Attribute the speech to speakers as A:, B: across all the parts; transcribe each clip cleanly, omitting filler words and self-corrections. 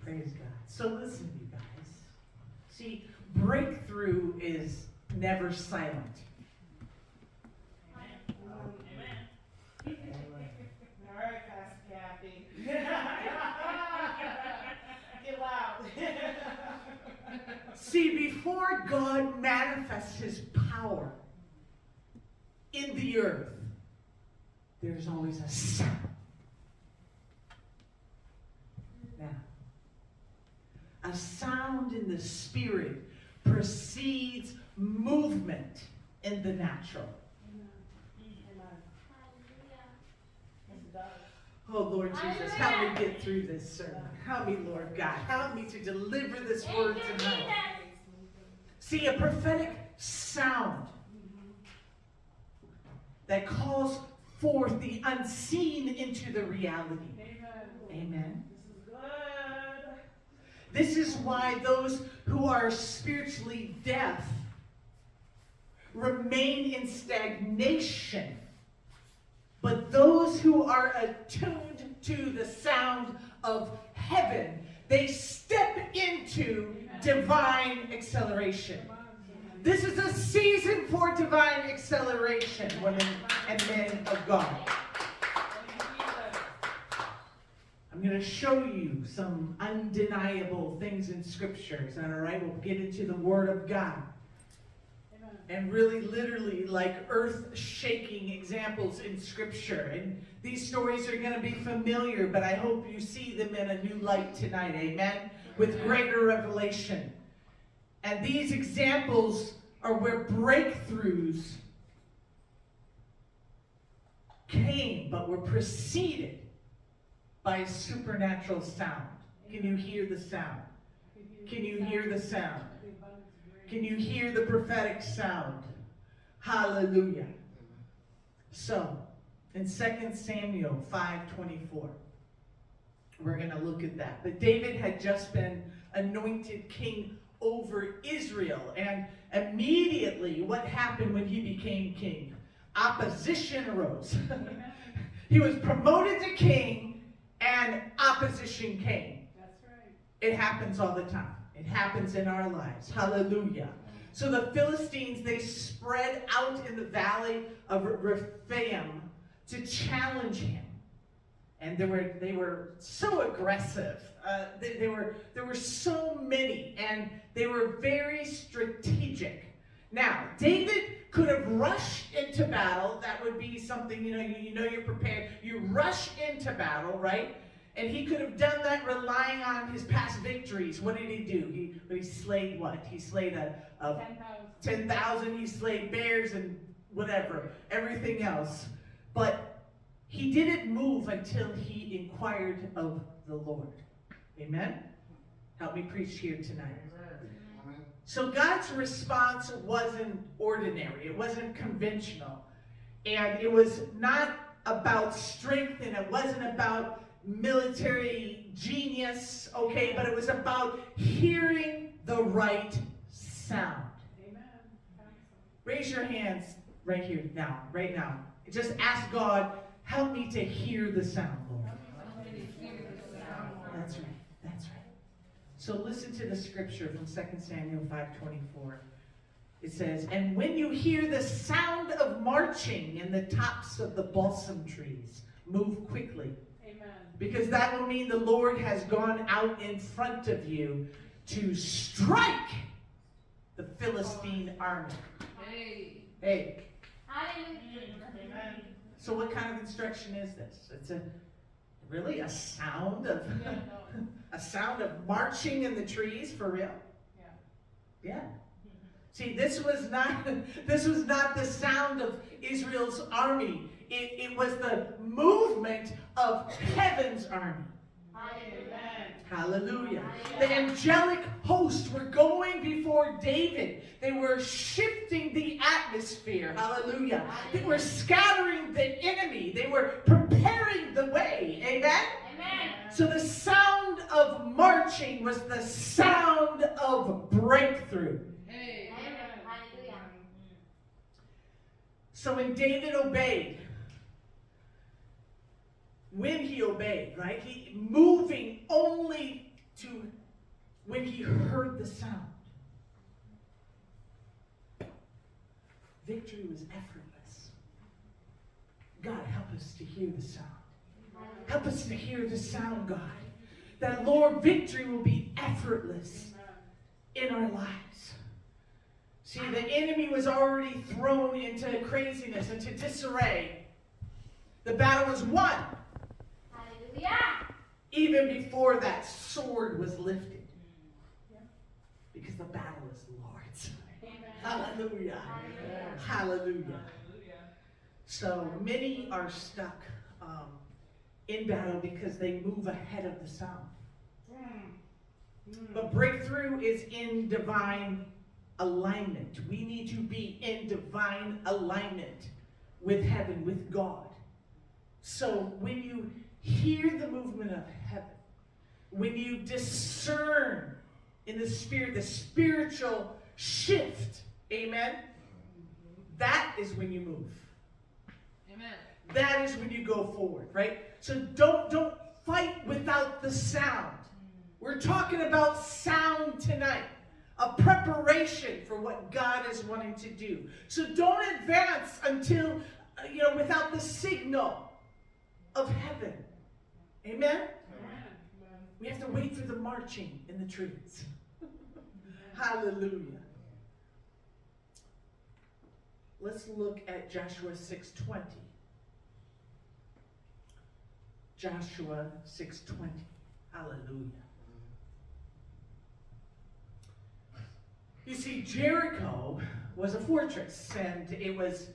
A: Praise God. So listen, you guys. See, breakthrough is never silent.
B: Amen. All right, Pastor Kathy. Get loud.
A: See, before God manifests his power in the earth, there's always a sound. Now, a sound in the spirit precedes movement in the natural. Oh, Lord Jesus, help me get through this sermon. Help me, Lord God. Help me to deliver this word tonight. See, a prophetic sound that calls forth the unseen into the reality. Amen. This is why those who are spiritually deaf remain in stagnation. But those who are attuned to the sound of heaven, they step into divine acceleration. This is a season for divine acceleration, women and men of God. I'm going to show you some undeniable things in scriptures. All right, we'll get into the Word of God. And really, literally, like earth-shaking examples in Scripture. And these stories are going to be familiar, but I hope you see them in a new light tonight, amen? With greater revelation. And these examples are where breakthroughs came, but were preceded by a supernatural sound. Can you hear the sound? Can you hear the sound? Can you hear the prophetic sound? Hallelujah. So, in 2 Samuel 5:24, we're going to look at that. But David had just been anointed king over Israel. And immediately, what happened when he became king? Opposition arose. He was promoted to king, and opposition came.
B: That's right.
A: It happens all the time. It happens in our lives. Hallelujah. So the Philistines, they spread out in the valley of Rephaim to challenge him. And they were so aggressive. There were so many, and they were very strategic. Now, David could have rushed into battle. That would be something, you know you're prepared. You rush into battle, right? And he could have done that relying on his past victories. What did he do? He slayed what? He slayed 10,000. He slayed bears and whatever, everything else. But he didn't move until he inquired of the Lord. Amen? Help me preach here tonight. So God's response wasn't ordinary. It wasn't conventional. And it was not about strength, and it wasn't about military genius, okay, but it was about hearing the right sound.
B: Amen.
A: Raise your hands right here now, right now. Just ask God, help me to hear the sound, Lord. That's right, that's right. So listen to the scripture from 2 Samuel 5:24. It says, and when you hear the sound of marching in the tops of the balsam trees, move quickly. Because that will mean the Lord has gone out in front of you to strike the Philistine army. Hey. So what kind of instruction is this? It's really a sound of a sound of marching in the trees, for real? Yeah. See, this was not the sound of Israel's army. It was the movement of heaven's army.
B: Amen.
A: Hallelujah. The angelic hosts were going before David. They were shifting the atmosphere. Hallelujah. They were scattering the enemy. They were preparing the way. Amen?
C: Amen.
A: So the sound of marching was the sound of breakthrough.
B: Hey.
C: Hallelujah.
A: So when David obeyed, when he obeyed, right? He moving only when he heard the sound. Victory was effortless. God, help us to hear the sound. Help us to hear the sound, God. That, Lord, victory will be effortless in our lives. See, the enemy was already thrown into craziness, into disarray. The battle was won.
C: Hallelujah.
A: Even before that sword was lifted. Because the battle is the Lord's. Hallelujah. Hallelujah. So many are stuck in battle because they move ahead of the sound. But breakthrough is in divine alignment. We need to be in divine alignment with heaven, with God. So when you hear the movement of heaven, when you discern in the spirit, the spiritual shift, amen, that is when you move.
B: Amen.
A: That is when you go forward, right? So don't fight without the sound. We're talking about sound tonight. A preparation for what God is wanting to do. So don't advance until, without the signal of heaven. Amen? We have to wait for the marching in the trees. Hallelujah. Let's look at Joshua 6:20. Joshua 6:20. Hallelujah. You see, Jericho was a fortress, and it was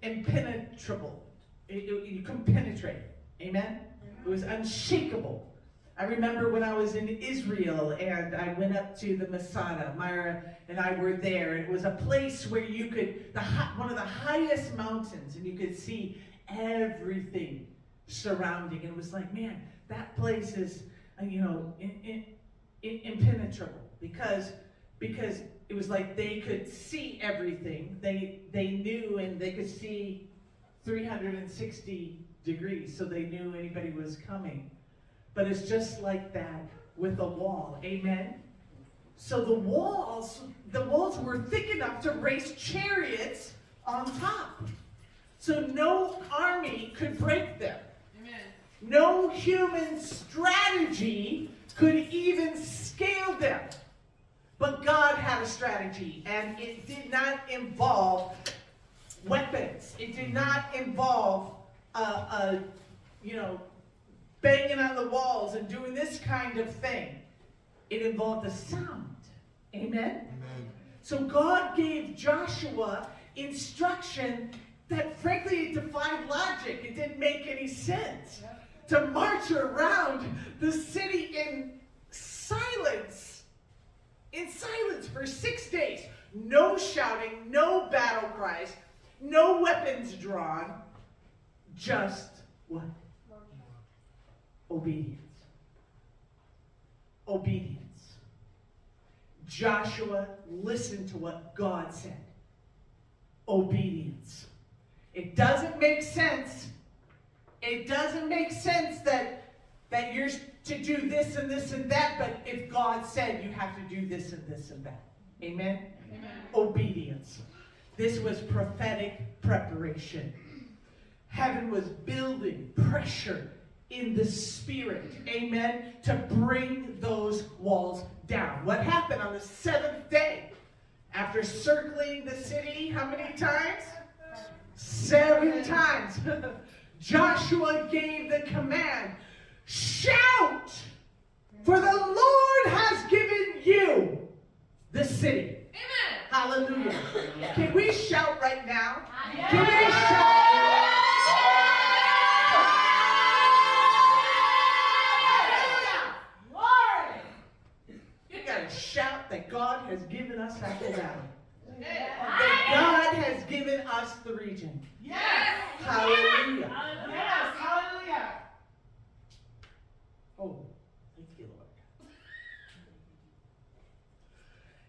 A: impenetrable. You couldn't penetrate it. Amen? It was unshakable. I remember when I was in Israel, and I went up to the Masada. Myra and I were there, and it was a place where you could, one of the highest mountains, and you could see everything surrounding. And it was like, man, that place is, impenetrable, because it was like they could see everything. They knew, and they could see 360 degrees, so they knew anybody was coming. But it's just like that with a wall. Amen? So the walls were thick enough to race chariots on top. So no army could break them.
B: Amen.
A: No human strategy could even scale them. But God had a strategy, and it did not involve weapons. It did not involve, banging on the walls and doing this kind of thing. It involved the sound. Amen? Amen. So God gave Joshua instruction that, frankly, it defied logic. It didn't make any sense. To march around the city in silence. In silence for 6 days. No shouting, no battle cries, no weapons drawn. Just what? Obedience. Obedience. Joshua listened to what God said. Obedience. It doesn't make sense. It doesn't make sense that you're to do this and this and that, but if God said you have to do this and this and that. Amen? Amen. Obedience. This was prophetic preparation. Heaven was building pressure in the spirit, amen, to bring those walls down. What happened on the 7th day? After circling the city, how many times? 7 times. Joshua gave the command, shout, for the Lord has given you the city.
B: Amen.
A: Hallelujah. Can we shout right now?
B: Yeah.
A: Can we shout? Shout that God has given us Apple Valley. That God has given us the region.
B: Yes.
A: Hallelujah.
B: Yes. Hallelujah.
A: Oh, thank you, Lord.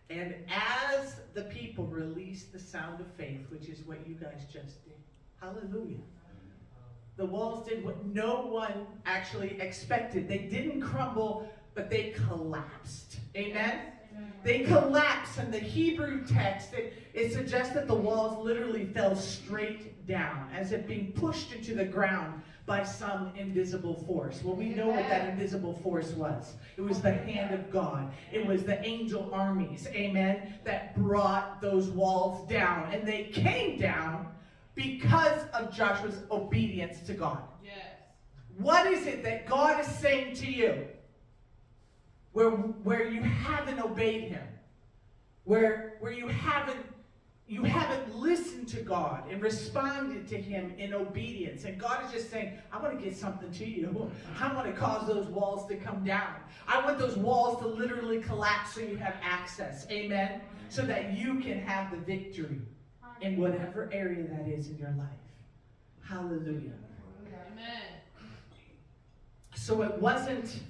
A: And as the people released the sound of faith, which is what you guys just did, hallelujah. The walls did what no one actually expected. They didn't crumble but they collapsed. Amen? They collapsed. In the Hebrew text, it suggests that the walls literally fell straight down, as if being pushed into the ground by some invisible force. Well, we know what that invisible force was. It was the hand of God. It was the angel armies, amen, that brought those walls down. And they came down because of Joshua's obedience to God.
B: Yes.
A: What is it that God is saying to you where you haven't obeyed him? Where you haven't listened to God and responded to him in obedience. And God is just saying, I want to get something to you. I want to cause those walls to come down. I want those walls to literally collapse so you have access. Amen? So that you can have the victory in whatever area that is in your life. Hallelujah.
B: Amen.
A: So it wasn't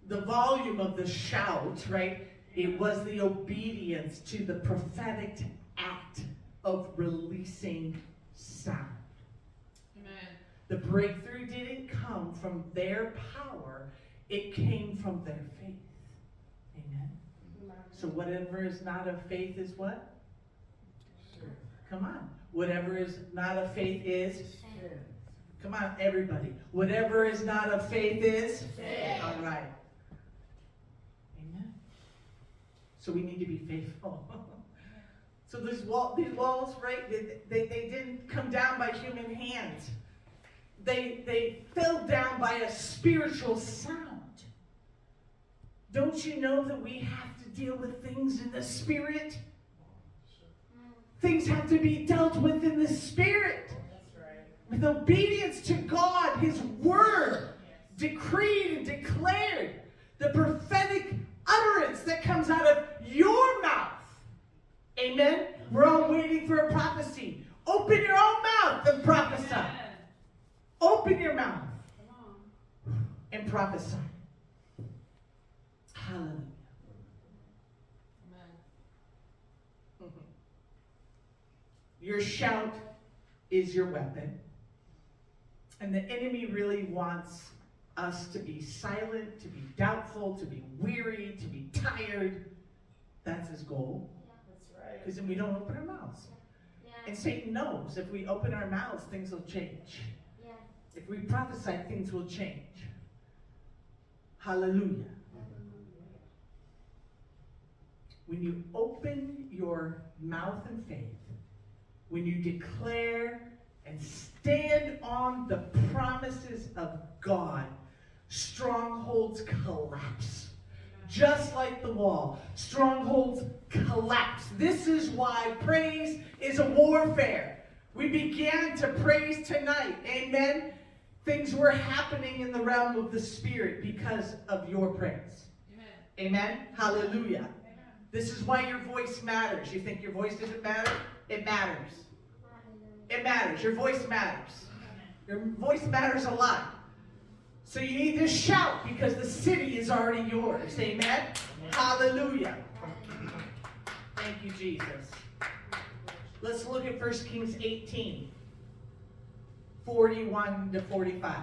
A: the volume of the shout, right? It was the obedience to the prophetic act of releasing sound.
B: Amen.
A: The breakthrough didn't come from their power. It came from their faith. Amen. So whatever is not of faith is what? Come on. Whatever is not of faith is? Come on, everybody. Whatever is not of faith is? All right. Amen. So we need to be faithful. So these walls, right, they didn't come down by human hands. They fell down by a spiritual sound. Don't you know that we have to deal with things in the spirit? Things have to be dealt with in the spirit. With obedience to God, his word, decreed and declared. The prophetic utterance that comes out of your mouth. Amen? We're all waiting for a prophecy. Open your own mouth and prophesy.
B: Amen.
A: Open your mouth and prophesy. Hallelujah.
B: Amen.
A: Your shout is your weapon. And the enemy really wants us to be silent, to be doubtful, to be weary, to be tired. That's his goal. Because then we don't open our mouths. And Satan knows if we open our mouths, things will change. If we prophesy, things will change. Hallelujah. When you open your mouth in faith, when you declare and stand on the promises of God, strongholds collapse. Just like the wall, strongholds collapse. This is why praise is a warfare. We began to praise tonight. Amen. Things were happening in the realm of the spirit because of your praise.
B: Amen.
A: Amen. Hallelujah. Amen. This is why your voice matters. You think your voice doesn't matter? It matters. It matters. Your voice matters. Your voice matters a lot. So you need to shout because the city is already yours. Amen? Hallelujah. Thank you, Jesus. Let's look at 1 Kings 18, 41 to 45.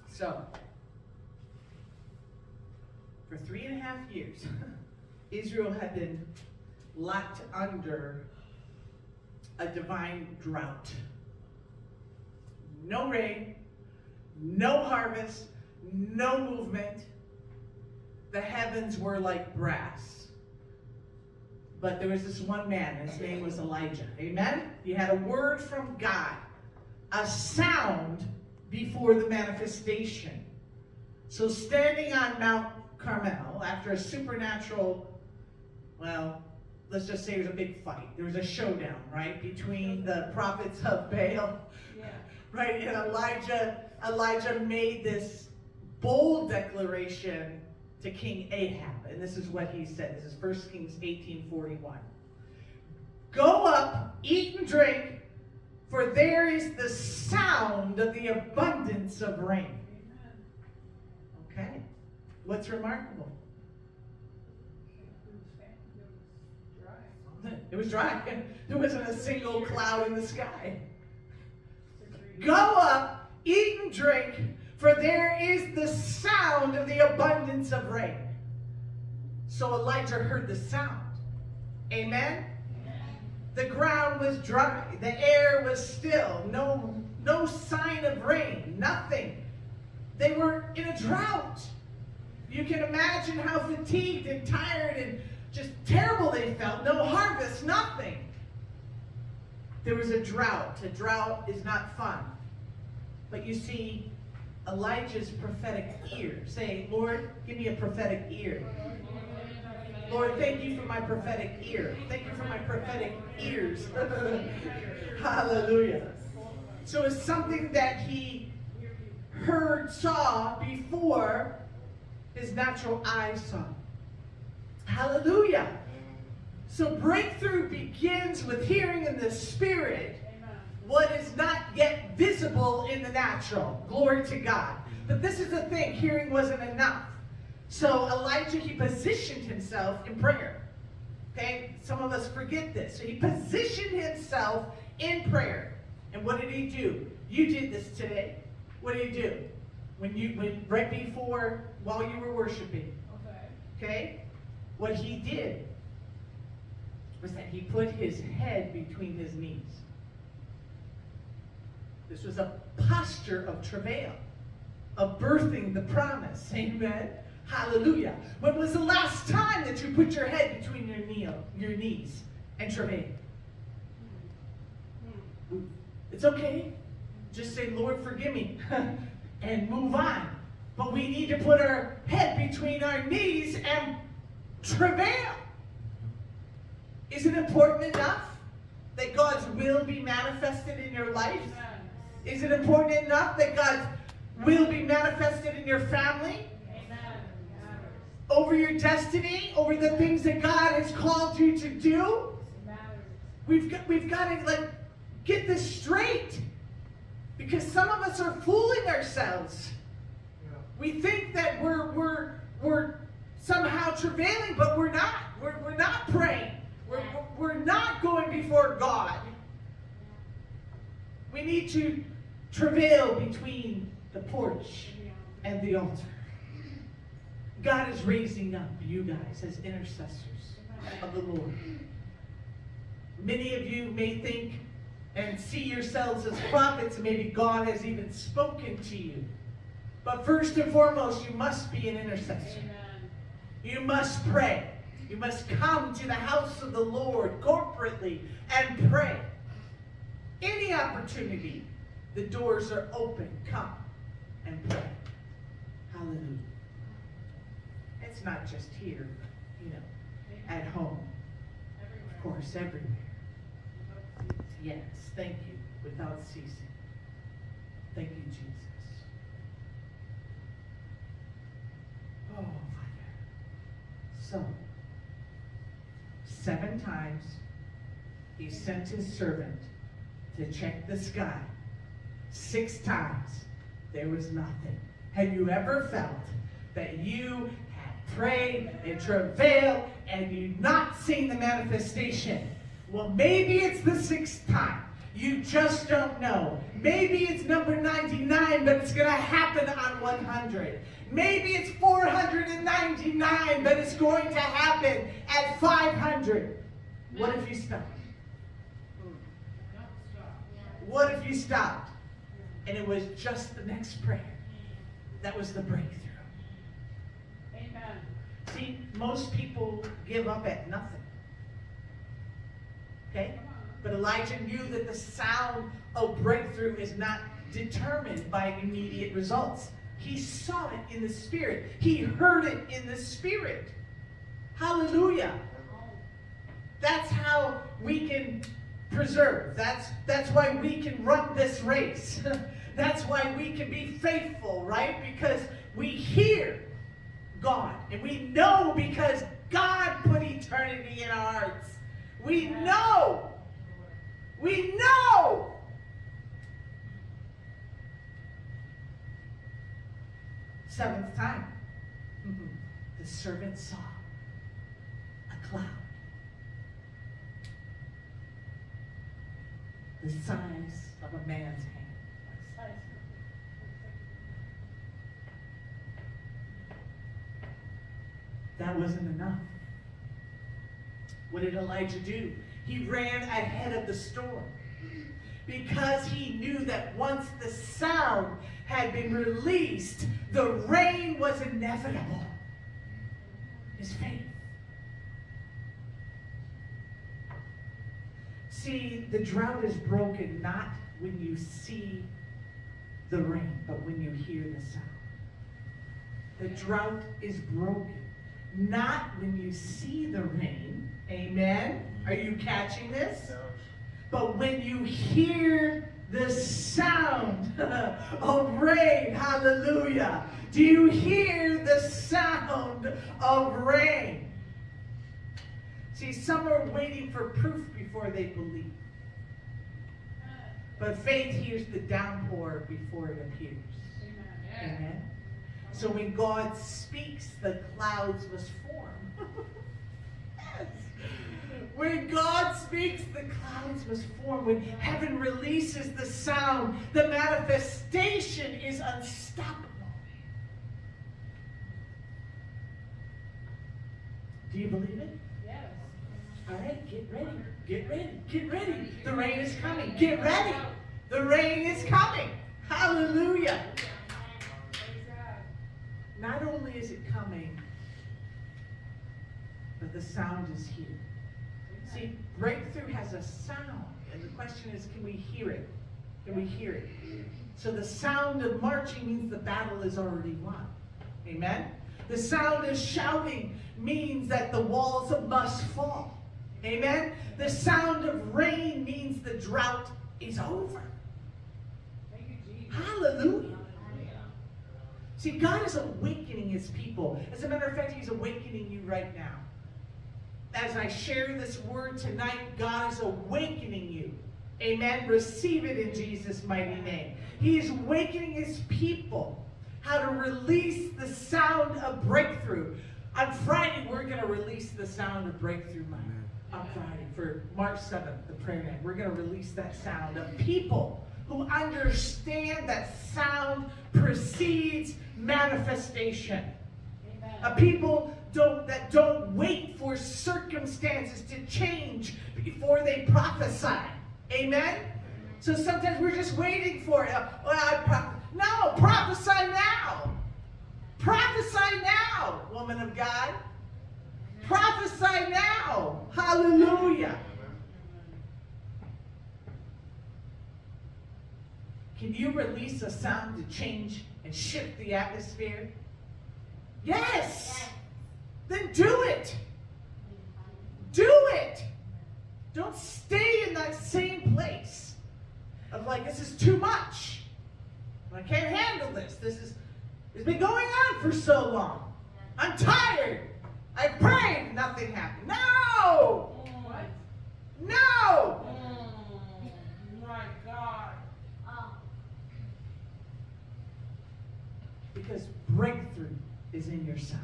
A: So, for 3.5 years, Israel had been locked under a divine drought. No rain, no harvest, no movement. The heavens were like brass. But there was this one man, and his name was Elijah. Amen? He had a word from God, a sound before the manifestation. So standing on Mount Carmel, after a supernatural, well, let's just say there was a big fight. There was a showdown, right, between the prophets of Baal, right, and Elijah made this bold declaration to King Ahab, and this is what he said. This is 1 Kings 18:41. Go up, eat and drink, for there is the sound of the abundance of rain. Okay, what's remarkable? It was dry. There wasn't a single cloud in the sky. Go up, eat and drink, for there is the sound of the abundance of rain. So Elijah heard the sound. Amen? The ground was dry. The air was still. No sign of rain. Nothing. They were in a drought. You can imagine how fatigued and tired and just terrible they felt. No harvest, nothing. There was a drought. A drought is not fun. But you see, Elijah's prophetic ear. Say, Lord, give me a prophetic ear. Lord, thank you for my prophetic ear. Thank you for my prophetic ears. Hallelujah. So it's something that he heard, saw before his natural eyes saw. Hallelujah. So breakthrough begins with hearing in the spirit what is not yet visible in the natural. Glory to God. But this is the thing, hearing wasn't enough. So Elijah, he positioned himself in prayer. Okay? Some of us forget this. So he positioned himself in prayer. And what did he do? You did this today. What did he do? Right before, while you were worshiping. Okay? What he did was that he put his head between his knees. This was a posture of travail, of birthing the promise. Amen? Hallelujah. When was the last time that you put your head between your knees and travailed? It's okay. Just say, Lord, forgive me, and move on. But we need to put our head between our knees and travail. Is it important enough that God's will be manifested in your life? Is it important enough that God's will be manifested in your family? Over your destiny, over the things that God has called you to do? We've got to get this straight. Because some of us are fooling ourselves. We think that we're somehow travailing, but we're not. We're not praying. We're not going before God. We need to travail between the porch and the altar. God is raising up you guys as intercessors of the Lord. Many of you may think and see yourselves as prophets, and maybe God has even spoken to you. But first and foremost, you must be an intercessor. You must pray. You must come to the house of the Lord corporately and pray. Any opportunity, the doors are open. Come and pray. Hallelujah. It's not just here, at home. Of course, everywhere. Yes, thank you, without ceasing. Thank you, Jesus. Oh, Father. So, 7 times, he sent his servant to check the sky. 6 times, there was nothing. Have you ever felt that you had prayed and travailed and you've not seen the manifestation? Well, maybe it's the 6th time. You just don't know. Maybe it's number 99, but it's going to happen on 100. Maybe it's 499, but it's going to happen at 500. What if you stopped? What if you stopped? And it was just the next prayer. That was the breakthrough.
B: Amen.
A: See, most people give up at nothing. Okay? But Elijah knew that the sound of breakthrough is not determined by immediate results. He saw it in the spirit. He heard it in the spirit. Hallelujah. That's how we can preserve. That's why we can run this race. That's why we can be faithful, right? Because we hear God. And we know because God put eternity in our hearts. We know. We know. Seventh time, the servant saw a cloud the size of a man's hand. That wasn't enough. What did Elijah do? He ran ahead of the storm because he knew that once the sound had been released, the rain was inevitable. His faith. See, the drought is broken not when you see the rain, but when you hear the sound. The drought is broken not when you see the rain. Amen? Are you catching this? But when you hear the sound of rain. Hallelujah. Do you hear the sound of rain? See, some are waiting for proof before they believe. But faith hears the downpour before it appears. Amen. So when God speaks, the clouds must form. Yes. When God speaks, the clouds must form. When heaven releases the sound, the manifestation is unstoppable. Do you believe it?
B: Yes.
A: All right, get ready. Get ready. Get ready. The rain is coming. Get ready. The rain is coming. Hallelujah.
B: Praise God.
A: Not only is it coming, but the sound is here. See, breakthrough has a sound, and the question is, can we hear it? Can we hear it? So the sound of marching means the battle is already won. Amen? The sound of shouting means that the walls must fall. Amen? The sound of rain means the drought is over.
B: Thank you, Jesus.
A: Hallelujah. See, God is awakening his people. As a matter of fact, he's awakening you right now. As I share this word tonight, God is awakening you. Amen. Receive it in Jesus' mighty name. He is awakening his people how to release the sound of breakthrough. On Friday, we're going to release the sound of breakthrough on Friday for March 7th, the prayer night. We're going to release that sound of people who understand that sound precedes manifestation.
B: Amen.
A: A people that don't wait for circumstances to change before they prophesy. Amen? So sometimes we're just waiting for it. No, prophesy now. Prophesy now, woman of God. Prophesy now. Hallelujah. Can you release a sound to change and shift the atmosphere? Yes. Then do it. Do it. Don't stay in that same place of like, this is too much. I can't handle this. It's been going on for so long. I'm tired. I prayed. Nothing happened. No.
B: What?
A: No.
B: My God.
A: Because breakthrough is in your sound.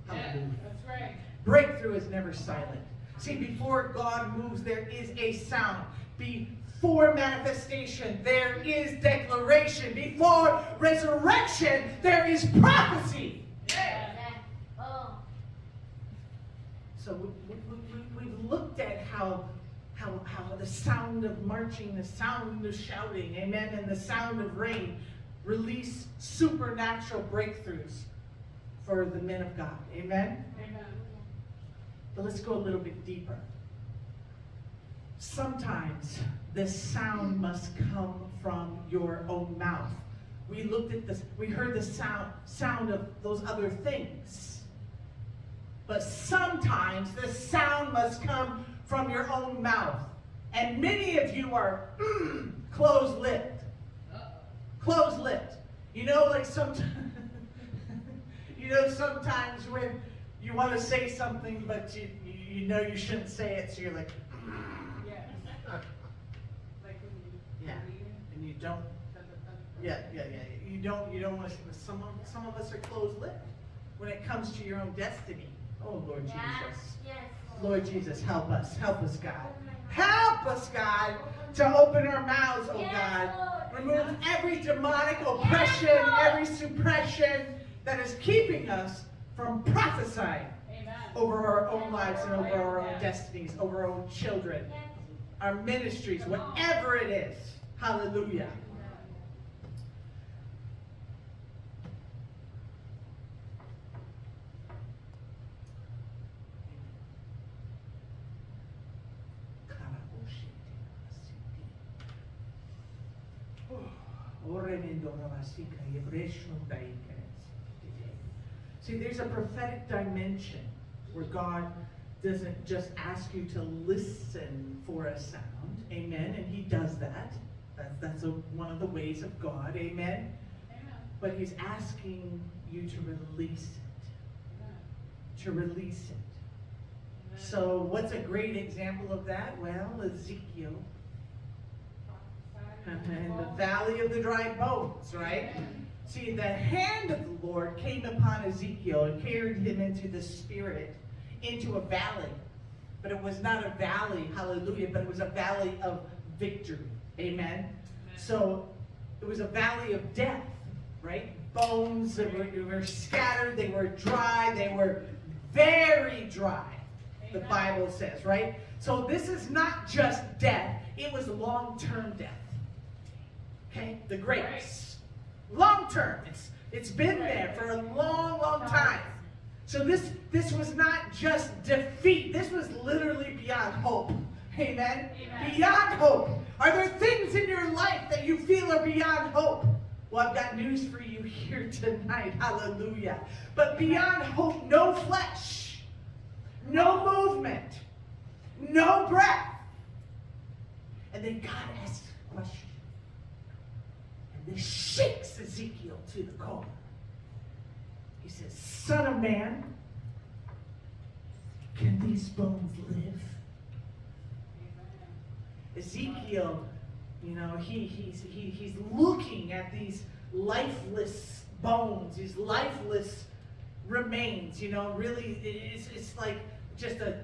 B: Yeah,
A: Hallelujah.
B: that's right.
A: Breakthrough is never silent. See, before God moves, there is a sound. Before manifestation, there is declaration. Before resurrection, there is prophecy. So we've looked at how the sound of marching, the sound of shouting, amen, and the sound of rain release supernatural breakthroughs for the men of God. Amen?
B: Amen.
A: But let's go a little bit deeper. Sometimes the sound must come from your own mouth. We looked at this, we heard the sound of those other things. But sometimes the sound must come from your own mouth. And many of you are closed-lipped. Closed-lipped. You know, like sometimes when you want to say something, but you know you shouldn't say it, so you're like,
B: Yes. Like when you
A: yeah, and you don't. Yeah. You don't want to. Some of us are closed-lipped when it comes to your own destiny. Oh Lord Jesus.
C: Yes.
A: Lord Jesus, help us. Help us, God. Help Help us, God, to open our mouths, oh
C: Yes,
A: God.
C: Lord.
A: Remove every demonic oppression, every suppression that is keeping us from prophesying
B: Amen.
A: over our own lives and over our own destinies, over our own children,
C: Yes.
A: our ministries, whatever it is. Hallelujah. See, there's a prophetic dimension where God doesn't just ask you to listen for a sound, amen, and he does that. That's one of the ways of God, amen,
B: Amen.
A: but he's asking you to release it, to release it. So what's a great example of that? Well, Ezekiel and the valley of the dry bones, right? See, the hand of the Lord came upon Ezekiel and carried him into the spirit, into a valley. But it was not a valley, hallelujah, but it was a valley of victory. Amen? So it was a valley of death, right? Bones that were scattered, they were dry, they were very dry, the Bible says, right? So this is not just death, it was long-term death. Okay? The grapes. Long term. It's been there for a long, long time. So this was not just defeat. This was literally beyond hope. Amen?
B: Amen.
A: Beyond hope. Are there things in your life that you feel are beyond hope? Well, I've got news for you here tonight. Hallelujah. But beyond hope, no flesh, no movement, no breath. And then God asks a question. And this shakes Ezekiel to the core. He says, Son of man, can these bones live? Ezekiel, he's looking at these lifeless bones, these lifeless remains. Really, it's like just a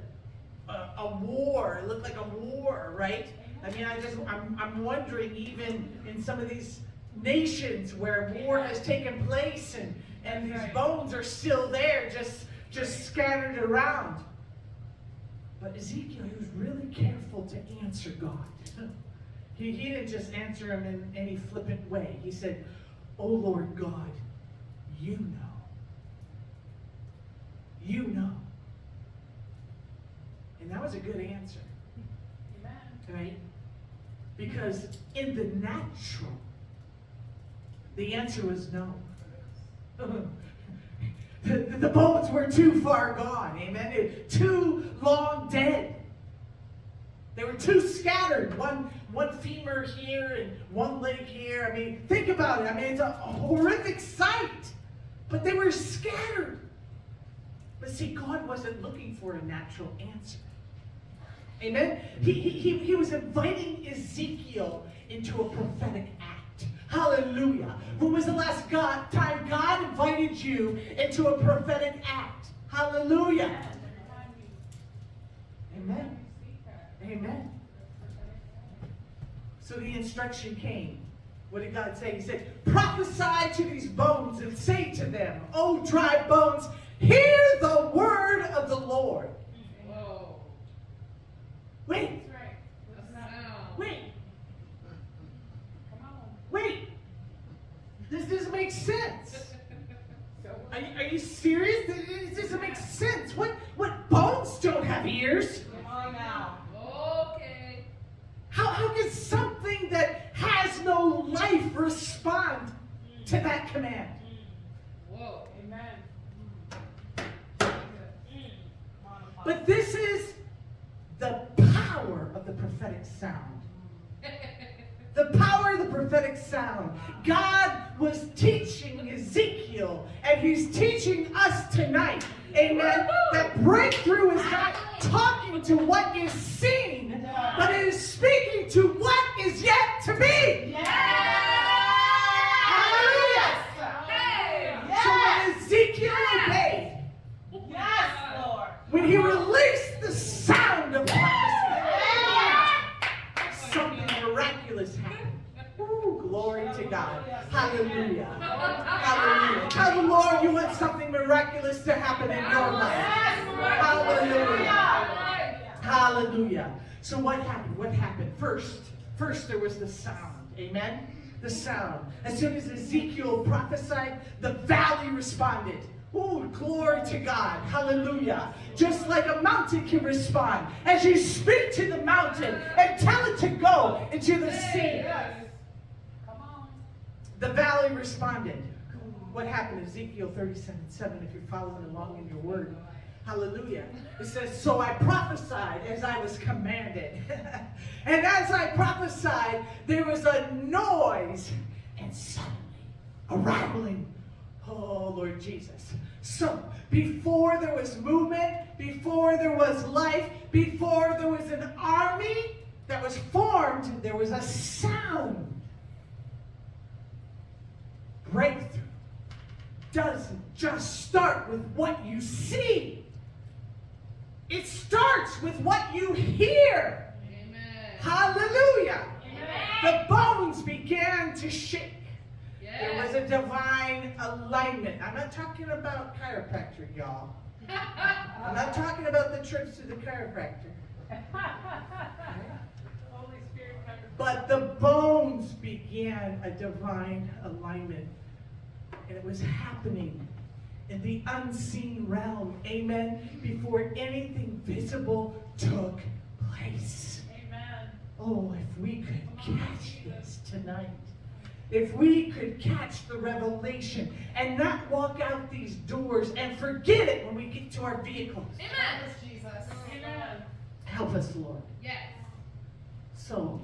A: war. It looked like a war, right? I mean, I'm wondering, even in some of these nations where war has taken place and these bones are still there, just scattered around. But Ezekiel, he was really careful to answer God. He didn't just answer him in any flippant way. He said, "Oh Lord God, you know. You know." And that was a good answer.
B: Amen.
A: Right? Because in the natural, the answer was no. The bones were too far gone, amen? They were too long dead. They were too scattered. One femur here and one leg here. I mean, think about it. I mean, it's a horrific sight. But they were scattered. But see, God wasn't looking for a natural answer. Amen? He was inviting Ezekiel into a prophetic act. Hallelujah. When was the last time God invited you into a prophetic act? Hallelujah. Amen. Amen. So the instruction came. What did God say? He said, prophesy to these bones and say to them, O dry bones, hear the word of the Lord.
B: Whoa.
A: Wait.
B: That's right. That's not.
A: Wait.
B: Come on.
A: Wait. This doesn't make sense.
B: So
A: Are you serious? This doesn't make sense. What bones don't have ears?
B: come on now. Okay.
A: How can something that has no life respond to that command?
B: Whoa. Amen. Come on, Apostle.
A: But this is the power of the prophetic sound. The power of the prophetic sound. God was teaching Ezekiel, and he's teaching us tonight. Amen. That breakthrough is not talking to what is seen, but it is speaking to what is yet to be. Hallelujah. So when Ezekiel obeyed,
B: Yes, Lord.
A: when he released the sound of prophecy, God. Hallelujah. Hallelujah. Tell the Lord you want something miraculous to happen in your life. Hallelujah. Hallelujah. So what happened? What happened? First there was the sound. Amen? The sound. As soon as Ezekiel prophesied, the valley responded. Oh, glory to God. Hallelujah. Just like a mountain can respond. As you speak to the mountain and tell it to go into the sea. The valley responded. What happened? Ezekiel 37:7, if you're following along in your word. Hallelujah. It says, so I prophesied as I was commanded. And as I prophesied, there was a noise and suddenly a rattling. Oh, Lord Jesus. So, before there was movement, before there was life, before there was an army that was formed, there was a sound. Breakthrough doesn't just start with what you see. It starts with what you hear.
B: Amen.
A: Hallelujah.
C: Amen.
A: The bones began to shake.
B: Yes.
A: There was a divine alignment. I'm not talking about chiropractor, y'all. I'm not talking about the trips to the chiropractor.
B: Holy Spirit.
A: But the bones began a divine alignment. And it was happening in the unseen realm. Amen. Before anything visible took place.
B: Amen.
A: Oh, if we could catch this tonight. If we could catch the revelation and not walk out these doors and forget it when we get to our vehicles.
B: Amen. Jesus. Amen.
A: Help us, Lord.
B: Yes.
A: So,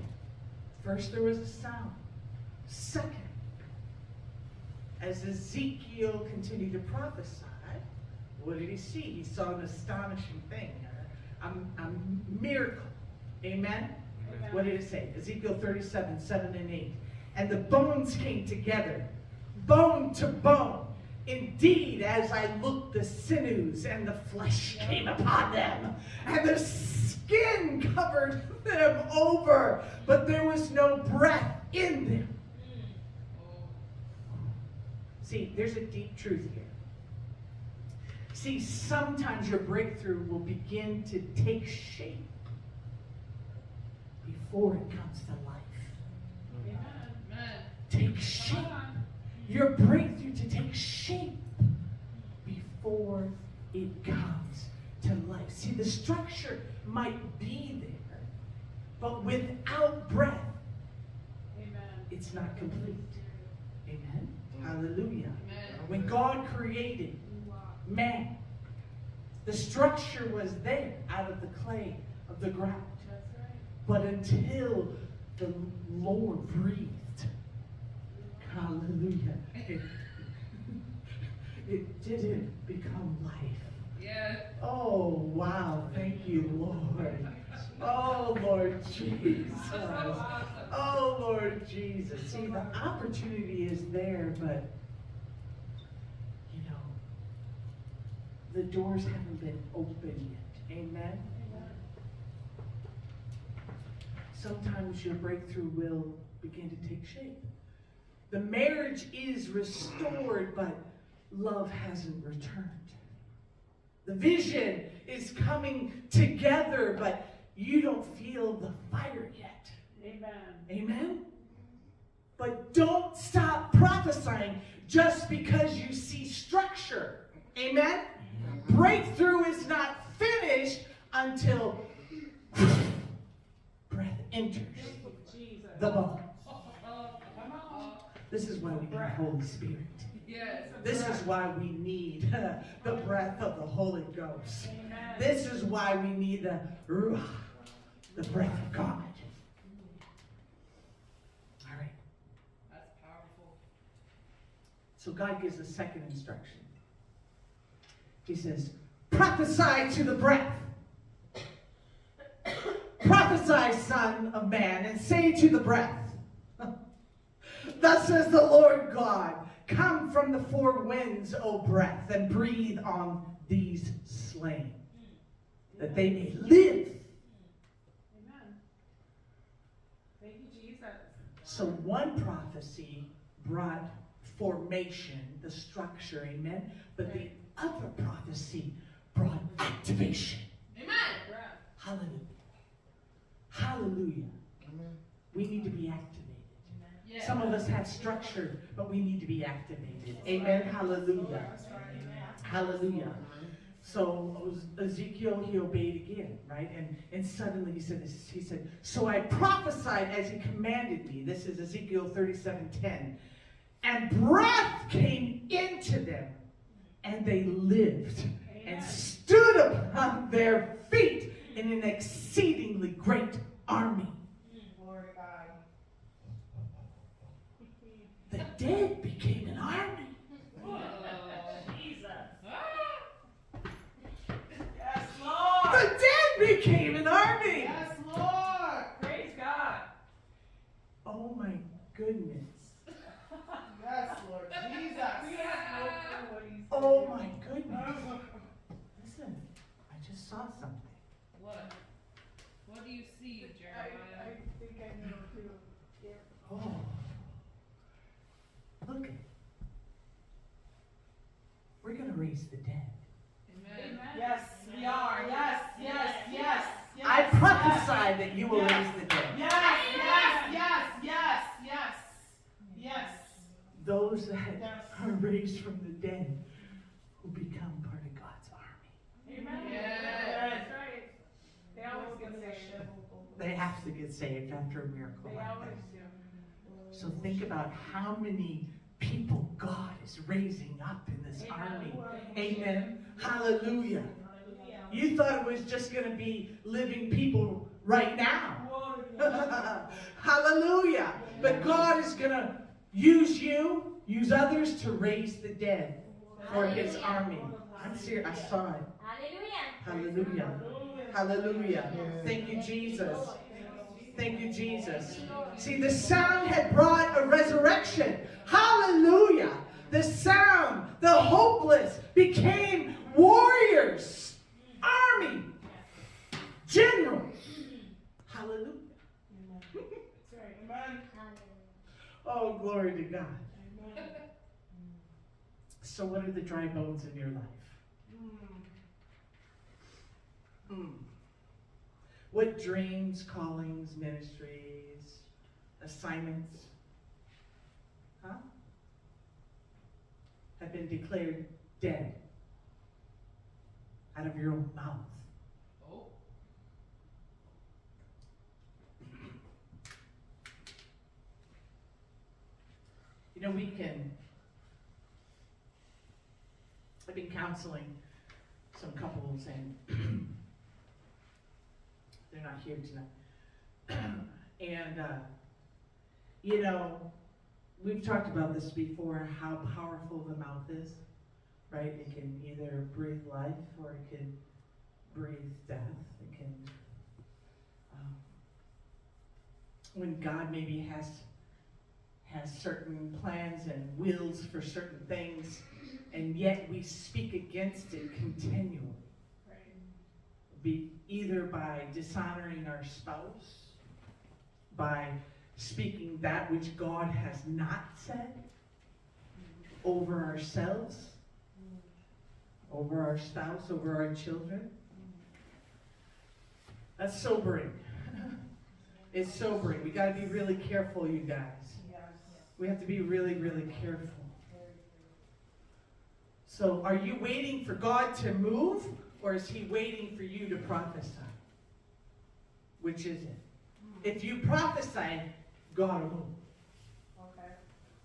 A: first there was a sound. Second, as Ezekiel continued to prophesy, what did he see? He saw an astonishing thing, a miracle. Amen?
B: Amen.
A: What did it say? Ezekiel 37:7-8. And the bones came together, bone to bone. Indeed, as I looked, the sinews and the flesh came upon them, and the skin covered them over, but there was no breath in them. See, there's a deep truth here. See, sometimes your breakthrough will begin to take shape before it comes to life.
B: Amen.
A: Take shape. Your breakthrough to take shape before it comes to life. See, the structure might be there, but without breath,
B: Amen.
A: it's not complete. Amen? Hallelujah.
B: Amen.
A: When God created man, the structure was there out of the clay of the ground.
B: That's right.
A: But until the Lord breathed, hallelujah, it didn't become life.
B: Yes.
A: Oh, wow. Thank you, Lord. Oh, Lord Jesus. Oh, Lord Jesus. See, the opportunity is there, but, you know, the doors haven't been opened yet. Amen? Sometimes your breakthrough will begin to take shape. The marriage is restored, but love hasn't returned. The vision is coming together, but you don't feel the fire yet.
B: Amen.
A: Amen? But don't stop prophesying just because you see structure. Amen? Breakthrough is not finished until breath enters
B: Jesus.
A: the bone.
B: Come on.
A: This is why we need Holy Spirit.
B: Yes.
A: This is why we need the breath of the Holy Ghost.
B: Amen.
A: This is why we need the Ruach, the breath of God. All right.
B: That's powerful.
A: So God gives a second instruction. He says, prophesy to the breath. Prophesy, son of man, and say to the breath, thus says the Lord God, come from the four winds, O breath, and breathe on these slain, that they may live.
B: Amen. Thank you, Jesus.
A: So one prophecy brought formation, the structure, amen? But the other prophecy brought activation.
B: Amen.
A: Hallelujah. Hallelujah.
D: Amen.
A: We need to be activated.
B: Yes.
A: Some of us have structure, but we need to be activated. Amen. Hallelujah. Hallelujah. So Ezekiel, he obeyed again, right? And suddenly he said this. He said, so I prophesied as he commanded me. This is Ezekiel 37:10. And breath came into them, and they lived and stood upon their feet in an exceedingly great army.
B: Glory to God.
A: The dead became an army.
B: Jesus. Yes, Lord.
A: The dead became an army.
B: Yes, Lord. Praise God.
A: Oh my goodness.
B: Yes, Lord Jesus. We have no clue what he's
A: Oh my goodness. Listen, I just saw something.
B: What? What do you see, Jeremiah?
E: I think I know too. Yeah.
A: Oh. Look it. We're going to raise the dead.
B: Amen.
E: Yes, we are. Yes, yes, yes. yes
A: I
E: yes,
A: prophesy that you will
E: Yes.
A: raise the dead.
E: Yes, yes, yes, yes, yes, yes.
A: Those that
E: Yes.
A: are raised from the dead will become part of God's army.
E: Amen.
B: Yes.
E: That's right. They always get saved.
A: They have to get saved after a miracle
E: They
A: like
E: always
A: this.
E: do.
A: So think about how many people God is raising up in this army. Amen. Hallelujah. You thought it was just going to be living people right now. Hallelujah. But God is going to use you, use others to raise the dead for his army. I'm serious. I saw it.
C: Hallelujah.
A: Hallelujah. Hallelujah. Thank you, Jesus. Thank you, Jesus. See, the sound had brought a resurrection. Hallelujah. The sound, the hopeless, became warriors, army, generals. Hallelujah.
E: Amen.
A: Oh, glory to God. So what are the dry bones in your life? What dreams, callings, ministries, assignments, have been declared dead out of your own mouth?
B: Oh.
A: You know, I've been counseling some couples, and they're not here tonight. And, you know, we've talked about this before, how powerful the mouth is, right? It can either breathe life or it can breathe death. It can, when God maybe has certain plans and wills for certain things, and yet we speak against it continually. Be either by dishonoring our spouse, by speaking that which God has not said over ourselves, over our spouse, over our children. That's sobering. It's sobering. We got to be really careful, you guys. We have to be really, really careful. So are you waiting for God to move, or is he waiting for you to prophesy? Which is it? If you prophesy, God will move.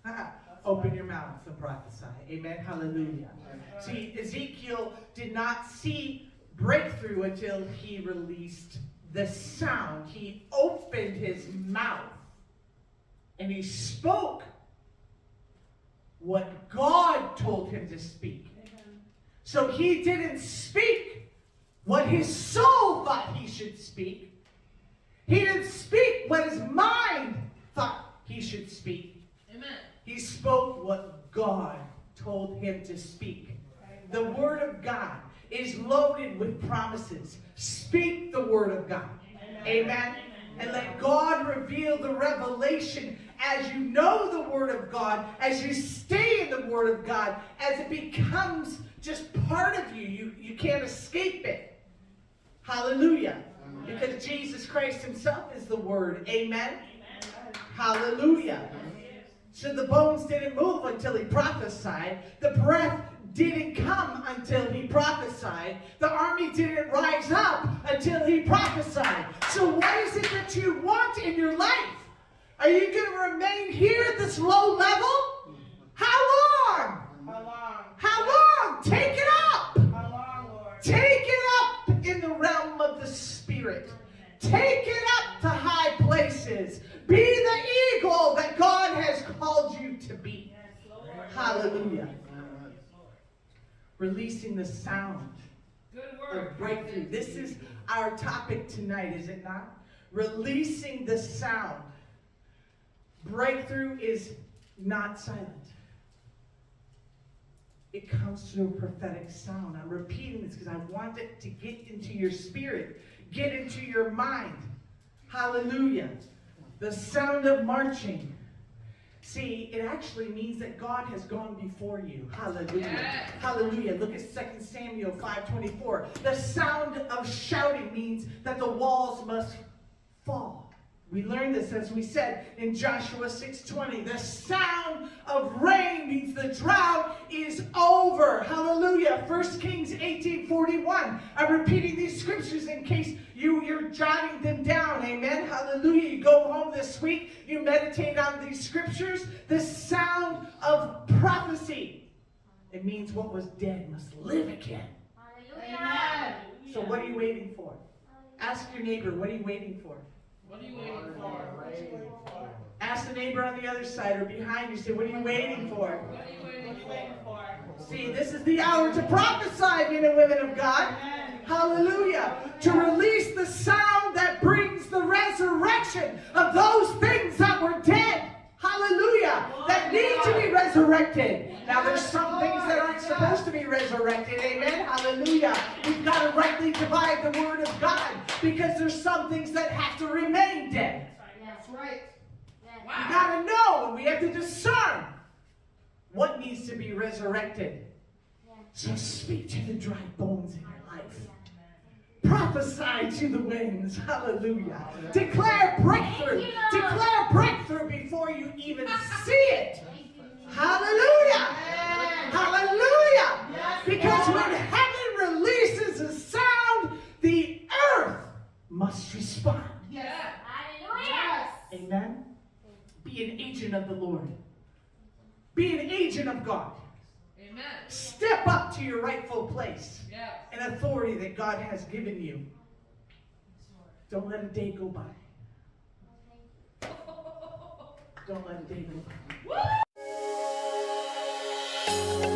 E: Okay.
A: Open your mouth and prophesy. Amen. Hallelujah. See, Ezekiel did not see breakthrough until he released the sound. He opened his mouth and he spoke what God told him to speak. So he didn't speak what his soul thought he should speak. He didn't speak what his mind thought he should speak.
B: Amen.
A: He spoke what God told him to speak. The Word of God is loaded with promises. Speak the Word of God. Amen. And let God reveal the revelation as you know the Word of God, as you stay in the Word of God, as it becomes just part of you. You can't escape it. Hallelujah. Because Jesus Christ himself is the Word. Amen? Hallelujah. So the bones didn't move until he prophesied. The breath didn't come until he prophesied. The army didn't rise up until he prophesied. So what is it that you want in your life? Are you going to remain here at this low level? How long?
B: How long?
A: How long? Take it up.
B: How long, Lord?
A: Take it up in the realm of the Spirit. Take it up to high places. Be the eagle that God has called you to be. Hallelujah. Releasing the sound of breakthrough. This is our topic tonight, is it not? Releasing the sound. Breakthrough is not silent. It comes through a prophetic sound. I'm repeating this because I want it to get into your spirit, get into your mind. Hallelujah. The sound of marching. See, it actually means that God has gone before you. Hallelujah.
E: Yes.
A: Hallelujah. Look at 2 Samuel 5:24. The sound of shouting means that the walls must fall. We learned this, as we said, in Joshua 6:20. The sound of rain means the drought is over. Hallelujah. 1 Kings 18:41. I'm repeating these scriptures in case you're jotting them down. Amen. Hallelujah. You go home this week, you meditate on these scriptures. The sound of prophecy. It means what was dead must live again.
C: Hallelujah.
A: So what are you waiting for? Ask your neighbor, what are you waiting for?
E: What are you waiting for?
A: Ask the neighbor on the other side or behind you. Say, what are you waiting for?
E: What are you waiting for?
A: See, this is the hour to prophesy, men and women of God. Hallelujah. To release the sound that brings the resurrection of those things that were dead. Hallelujah. That need to be resurrected. Now, there's some things that aren't supposed to be resurrected. Amen. Hallelujah. We've got to rightly divide the word of God because there's some things that have to remain dead.
B: That's right.
A: We got to know and we have to discern what needs to be resurrected. So speak to the dry bones in your life. Prophesy to the winds. Hallelujah. Declare breakthrough. Declare breakthrough before you even see it. Hallelujah. Hallelujah. Because when heaven releases a sound, the earth must respond.
B: Yes.
C: Hallelujah.
A: Amen. Be an agent of the Lord. Be an agent of God.
E: Amen.
A: Step up to your rightful place
E: Yes.
A: and authority that God has given you. Don't let a day go by. Don't let a day go by.
E: Woo!